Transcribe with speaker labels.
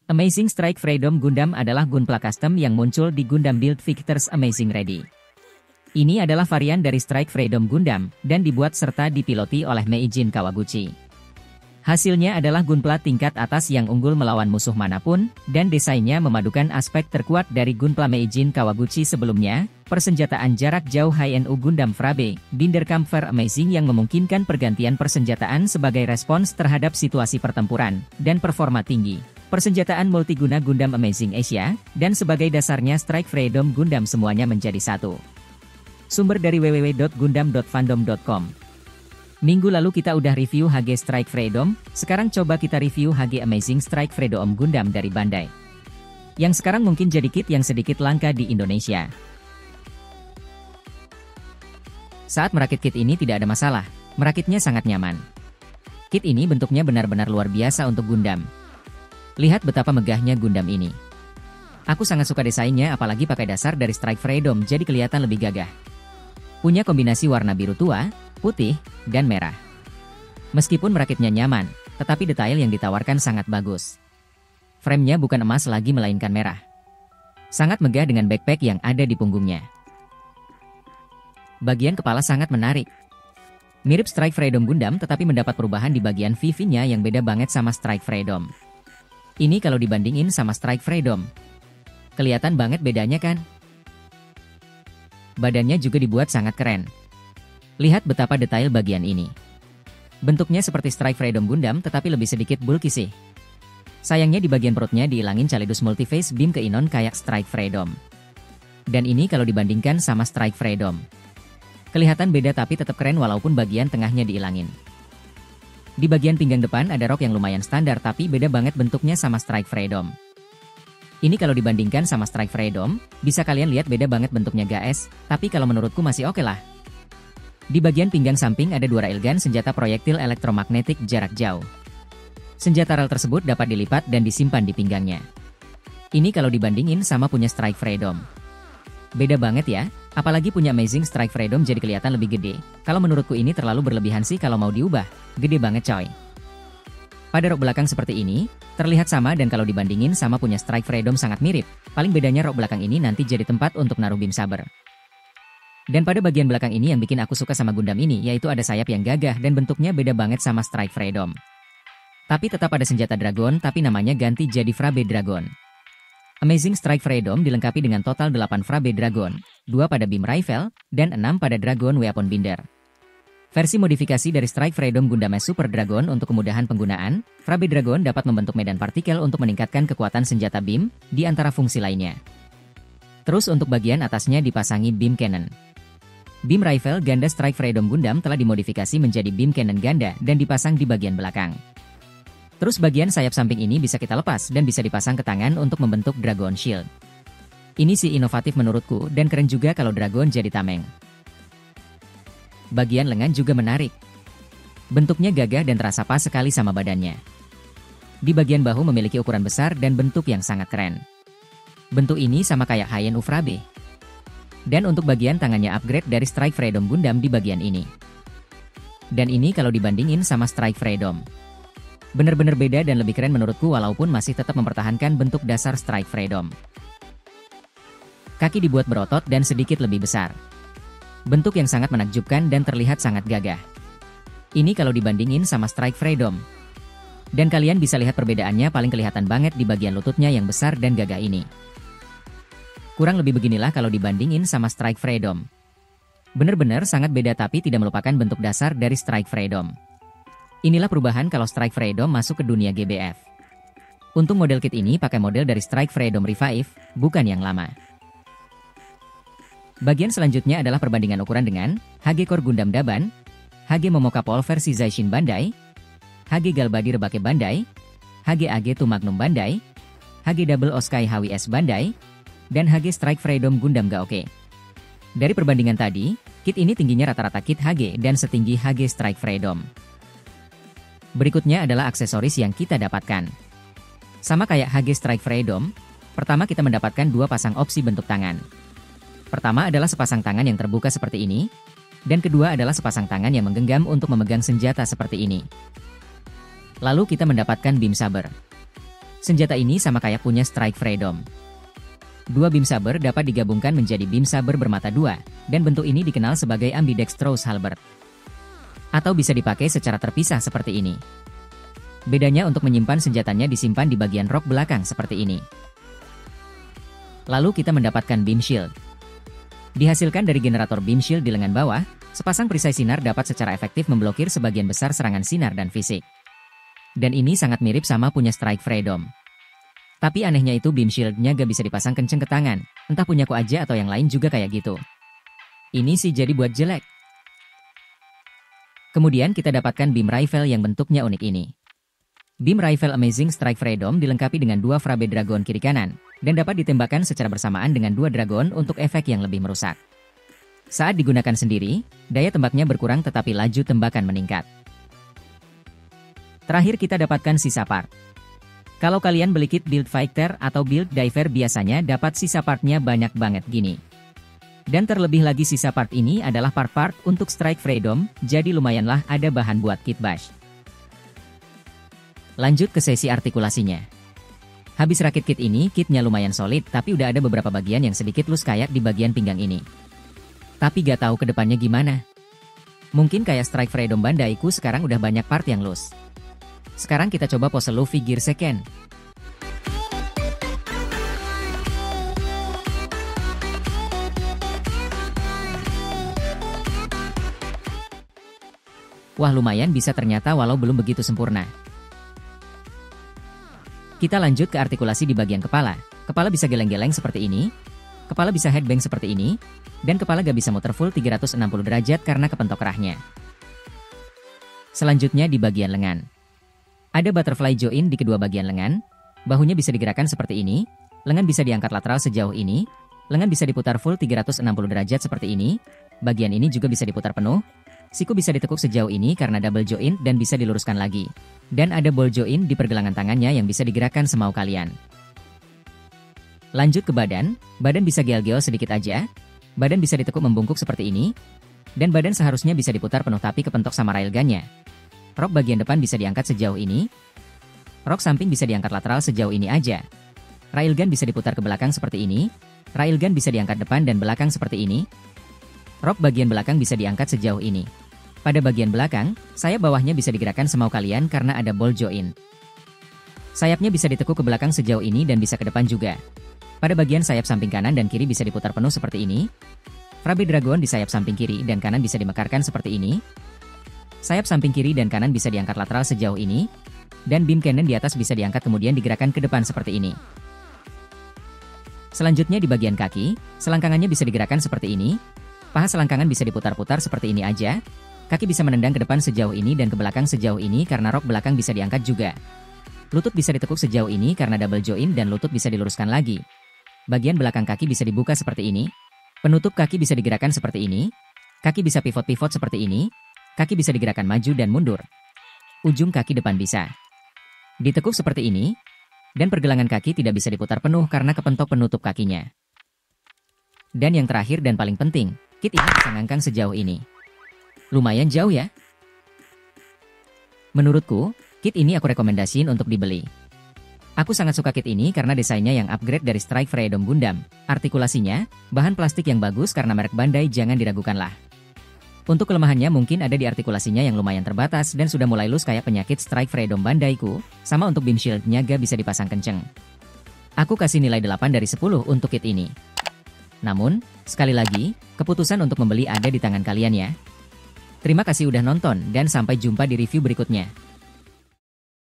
Speaker 1: Amazing Strike Freedom Gundam adalah Gunpla custom yang muncul di Gundam Build Victors Amazing Ready. Ini adalah varian dari Strike Freedom Gundam, dan dibuat serta dipiloti oleh Meijin Kawaguchi. Hasilnya adalah Gunpla tingkat atas yang unggul melawan musuh manapun, dan desainnya memadukan aspek terkuat dari Gunpla Meijin Kawaguchi sebelumnya, persenjataan jarak jauh High-NU Gundam Frabe, Binderkampfer Amazing yang memungkinkan pergantian persenjataan sebagai respons terhadap situasi pertempuran, dan performa tinggi. Persenjataan multiguna Gundam Amazing Asia, dan sebagai dasarnya Strike Freedom Gundam semuanya menjadi satu. Sumber dari www.gundam.fandom.com. Minggu lalu kita udah review HG Strike Freedom, sekarang coba kita review HG Amazing Strike Freedom Gundam dari Bandai. Yang sekarang mungkin jadi kit yang sedikit langka di Indonesia. Saat merakit kit ini tidak ada masalah, merakitnya sangat nyaman. Kit ini bentuknya benar-benar luar biasa untuk Gundam. Lihat betapa megahnya Gundam ini. Aku sangat suka desainnya apalagi pakai dasar dari Strike Freedom jadi kelihatan lebih gagah. Punya kombinasi warna biru tua, putih, dan merah. Meskipun merakitnya nyaman, tetapi detail yang ditawarkan sangat bagus. Framenya bukan emas lagi melainkan merah. Sangat megah dengan backpack yang ada di punggungnya. Bagian kepala sangat menarik. Mirip Strike Freedom Gundam tetapi mendapat perubahan di bagian VV-nya yang beda banget sama Strike Freedom. Ini kalau dibandingin sama Strike Freedom. Kelihatan banget bedanya kan? Badannya juga dibuat sangat keren. Lihat betapa detail bagian ini. Bentuknya seperti Strike Freedom Gundam tetapi lebih sedikit bulky sih. Sayangnya di bagian perutnya diilangin Calidus Multiphase Beam Keinon kayak Strike Freedom. Dan ini kalau dibandingkan sama Strike Freedom. Kelihatan beda tapi tetap keren walaupun bagian tengahnya diilangin. Di bagian pinggang depan ada rok yang lumayan standar tapi beda banget bentuknya sama Strike Freedom. Ini kalau dibandingkan sama Strike Freedom, bisa kalian lihat beda banget bentuknya guys, tapi kalau menurutku masih oke lah. Di bagian pinggang samping ada dua railgun senjata proyektil elektromagnetik jarak jauh. Senjata rel tersebut dapat dilipat dan disimpan di pinggangnya. Ini kalau dibandingin sama punya Strike Freedom. Beda banget ya, apalagi punya Amazing Strike Freedom jadi kelihatan lebih gede. Kalau menurutku ini terlalu berlebihan sih kalau mau diubah, gede banget coy. Pada rok belakang seperti ini, terlihat sama dan kalau dibandingin sama punya Strike Freedom sangat mirip. Paling bedanya rok belakang ini nanti jadi tempat untuk naruh beam saber. Dan pada bagian belakang ini yang bikin aku suka sama Gundam ini yaitu ada sayap yang gagah dan bentuknya beda banget sama Strike Freedom. Tapi tetap ada senjata Dragon tapi namanya ganti jadi Frabe Dragon. Amazing Strike Freedom dilengkapi dengan total 8 Frabe Dragon, 2 pada beam rifle, dan 6 pada Dragon Weapon Binder. Versi modifikasi dari Strike Freedom Gundam Super Dragon untuk kemudahan penggunaan, Frabe Dragon dapat membentuk medan partikel untuk meningkatkan kekuatan senjata beam, di antara fungsi lainnya. Terus untuk bagian atasnya dipasangi beam cannon. Beam rifle ganda Strike Freedom Gundam telah dimodifikasi menjadi beam cannon ganda dan dipasang di bagian belakang. Terus bagian sayap samping ini bisa kita lepas dan bisa dipasang ke tangan untuk membentuk Dragon Shield. Ini sih inovatif menurutku dan keren juga kalau Dragon jadi tameng. Bagian lengan juga menarik. Bentuknya gagah dan terasa pas sekali sama badannya. Di bagian bahu memiliki ukuran besar dan bentuk yang sangat keren. Bentuk ini sama kayak High-NU Frabe. Dan untuk bagian tangannya upgrade dari Strike Freedom Gundam di bagian ini. Dan ini kalau dibandingin sama Strike Freedom. Bener-bener beda dan lebih keren menurutku walaupun masih tetap mempertahankan bentuk dasar Strike Freedom. Kaki dibuat berotot dan sedikit lebih besar. Bentuk yang sangat menakjubkan dan terlihat sangat gagah. Ini kalau dibandingin sama Strike Freedom. Dan kalian bisa lihat perbedaannya paling kelihatan banget di bagian lututnya yang besar dan gagah ini. Kurang lebih beginilah kalau dibandingin sama Strike Freedom. Bener-bener sangat beda tapi tidak melupakan bentuk dasar dari Strike Freedom. Inilah perubahan kalau Strike Freedom masuk ke dunia GBF. Untung model kit ini pakai model dari Strike Freedom Revive, bukan yang lama. Bagian selanjutnya adalah perbandingan ukuran dengan HG Core Gundam Daban, HG Momoka Pol versi Zaishin Bandai, HG Galbadir Rebake Bandai, HG AG2 Magnum Bandai, HG Double Oskai HWS Bandai, dan HG Strike Freedom Gundam Gaoke. Dari perbandingan tadi, kit ini tingginya rata-rata kit HG dan setinggi HG Strike Freedom. Berikutnya adalah aksesoris yang kita dapatkan. Sama kayak HG Strike Freedom, pertama kita mendapatkan dua pasang opsi bentuk tangan. Pertama adalah sepasang tangan yang terbuka seperti ini, dan kedua adalah sepasang tangan yang menggenggam untuk memegang senjata seperti ini. Lalu kita mendapatkan beam saber. Senjata ini sama kayak punya Strike Freedom. Dua beam saber dapat digabungkan menjadi beam saber bermata dua, dan bentuk ini dikenal sebagai ambidextrous halberd. Atau bisa dipakai secara terpisah seperti ini. Bedanya untuk menyimpan senjatanya disimpan di bagian rok belakang seperti ini. Lalu kita mendapatkan beam shield. Dihasilkan dari generator beam shield di lengan bawah, sepasang perisai sinar dapat secara efektif memblokir sebagian besar serangan sinar dan fisik. Dan ini sangat mirip sama punya Strike Freedom. Tapi anehnya itu beam shield-nya gak bisa dipasang kenceng ke tangan, entah punyaku aja atau yang lain juga kayak gitu. Ini sih jadi buat jelek. Kemudian kita dapatkan beam rifle yang bentuknya unik ini. Beam rifle Amazing Strike Freedom dilengkapi dengan dua Frabe Dragon kiri kanan, dan dapat ditembakkan secara bersamaan dengan dua dragon untuk efek yang lebih merusak. Saat digunakan sendiri, daya tembaknya berkurang tetapi laju tembakan meningkat. Terakhir kita dapatkan sisa part. Kalau kalian beli kit build fighter atau build diver biasanya dapat sisa partnya banyak banget gini. Dan terlebih lagi sisa part ini adalah part-part untuk Strike Freedom, jadi lumayanlah ada bahan buat kit bash. Lanjut ke sesi artikulasinya. Habis rakit kit ini, kitnya lumayan solid tapi udah ada beberapa bagian yang sedikit loose kayak di bagian pinggang ini. Tapi gak tahu kedepannya gimana. Mungkin kayak Strike Freedom Bandaiku sekarang udah banyak part yang loose. Sekarang kita coba pose Luffy Gear Second. Wah lumayan bisa ternyata walau belum begitu sempurna. Kita lanjut ke artikulasi di bagian kepala. Kepala bisa geleng-geleng seperti ini. Kepala bisa headbang seperti ini. Dan kepala gak bisa muter full 360 derajat karena kepentok kerahnya. Selanjutnya di bagian lengan. Ada butterfly join di kedua bagian lengan, bahunya bisa digerakkan seperti ini, lengan bisa diangkat lateral sejauh ini, lengan bisa diputar full 360 derajat seperti ini, bagian ini juga bisa diputar penuh, siku bisa ditekuk sejauh ini karena double join dan bisa diluruskan lagi. Dan ada ball join di pergelangan tangannya yang bisa digerakkan semau kalian. Lanjut ke badan bisa gel-gel sedikit aja, badan bisa ditekuk membungkuk seperti ini, dan badan seharusnya bisa diputar penuh tapi kepentok sama railgunnya. Rok bagian depan bisa diangkat sejauh ini. Rok samping bisa diangkat lateral sejauh ini aja. Railgun bisa diputar ke belakang seperti ini. Railgun bisa diangkat depan dan belakang seperti ini. Rok bagian belakang bisa diangkat sejauh ini. Pada bagian belakang, sayap bawahnya bisa digerakkan semau kalian karena ada ball join. Sayapnya bisa ditekuk ke belakang sejauh ini dan bisa ke depan juga. Pada bagian sayap samping kanan dan kiri bisa diputar penuh seperti ini. Frabe Dragon di sayap samping kiri dan kanan bisa dimekarkan seperti ini. Sayap samping kiri dan kanan bisa diangkat lateral sejauh ini, dan beam cannon di atas bisa diangkat kemudian digerakkan ke depan seperti ini. Selanjutnya di bagian kaki, selangkangannya bisa digerakkan seperti ini, paha selangkangan bisa diputar-putar seperti ini aja, kaki bisa menendang ke depan sejauh ini dan ke belakang sejauh ini karena rok belakang bisa diangkat juga. Lutut bisa ditekuk sejauh ini karena double join dan lutut bisa diluruskan lagi. Bagian belakang kaki bisa dibuka seperti ini, penutup kaki bisa digerakkan seperti ini, kaki bisa pivot-pivot seperti ini, kaki bisa digerakkan maju dan mundur. Ujung kaki depan bisa ditekuk seperti ini, dan pergelangan kaki tidak bisa diputar penuh karena kepentok penutup kakinya. Dan yang terakhir dan paling penting, kit ini bisa ngangkang sejauh ini. Lumayan jauh ya? Menurutku, kit ini aku rekomendasiin untuk dibeli. Aku sangat suka kit ini karena desainnya yang upgrade dari Strike Freedom Gundam. Artikulasinya, bahan plastik yang bagus karena merek Bandai jangan diragukan lah. Untuk kelemahannya mungkin ada di artikulasinya yang lumayan terbatas dan sudah mulai loose kayak penyakit Strike Freedom Bandaiku, sama untuk beam shield-nya gak bisa dipasang kenceng. Aku kasih nilai 8 dari 10 untuk kit ini. Namun, sekali lagi, keputusan untuk membeli ada di tangan kalian ya. Terima kasih udah nonton dan sampai jumpa di review berikutnya.